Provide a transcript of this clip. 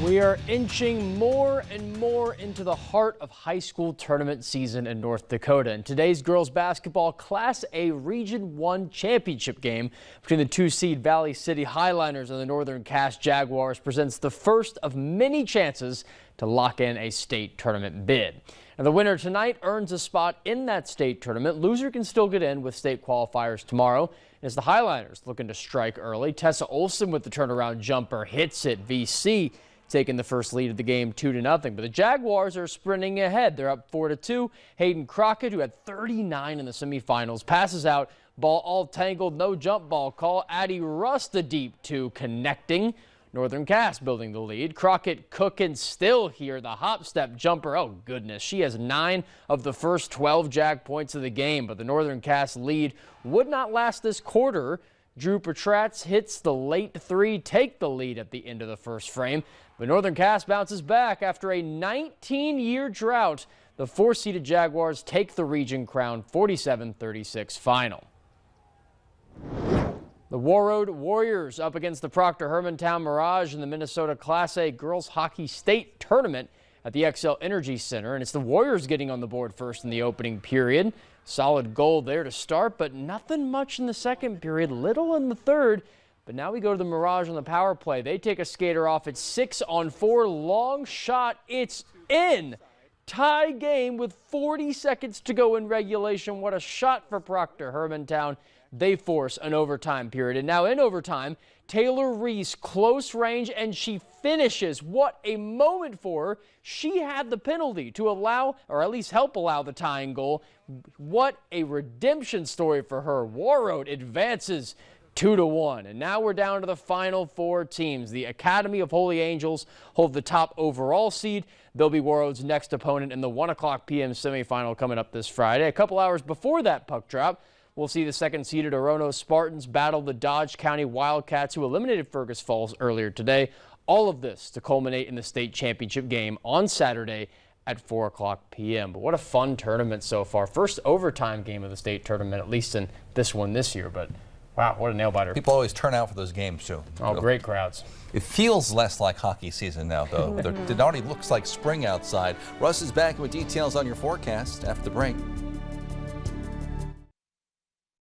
We are inching more and more into the heart of high school tournament season in North Dakota. And today's girls basketball Class A Region 1 championship game between the 2-seed Valley City Highliners and the Northern Cass Jaguars presents the first of many chances to lock in a state tournament bid. And the winner tonight earns a spot in that state tournament. Loser can still get in with state qualifiers tomorrow. As the Highliners looking to strike early, Tessa Olson with the turnaround jumper hits it. VC taking the first lead of the game 2-0, but the Jaguars are sprinting ahead. They're up 4-2. Hayden Crockett, who had 39 in the semifinals, passes out. Ball all tangled, no jump ball call. Addie Rust the deep two connecting. Northern Cass building the lead. Crockett cooking still here. The hop step jumper. Oh goodness, she has 9 of the first 12 Jag points of the game, but the Northern Cass lead would not last this quarter. Drew Petratz hits the late three, take the lead at the end of the first frame. But Northern Cass bounces back after a 19-year drought. The 4-seeded Jaguars take the region crown 47-36 final. The Warroad Warriors up against the Proctor Hermantown Mirage in the Minnesota Class A Girls Hockey State Tournament at the XL Energy Center. And it's the Warriors getting on the board first in the opening period. Solid goal there to start, but nothing much in the second period, little in the third. But now we go to the Mirage on the power play. They take a skater off at 6-on-4. Long shot. It's in. Tie game with 40 seconds to go in regulation. What a shot for Proctor Hermantown. They force an overtime period. And now in overtime, Taylor Reese, close range, and she finishes. What a moment for her. She had the penalty to allow, or at least help allow, the tying goal. What a redemption story for her. Warroad advances 2-1. And now we're down to the final 4 teams. The Academy of Holy Angels hold the top overall seed. They'll be Warroad's next opponent in the 1:00 p.m. semifinal coming up this Friday. A couple hours before that puck drop, we'll see the second-seeded Orono Spartans battle the Dodge County Wildcats, who eliminated Fergus Falls earlier today. All of this to culminate in the state championship game on Saturday at 4:00 p.m. But what a fun tournament so far. First overtime game of the state tournament, at least in this one this year. But wow, what a nail-biter. People always turn out for those games, too. Oh, great crowds. It feels less like hockey season now, though. It already looks like spring outside. Russ is back with details on your forecast after the break.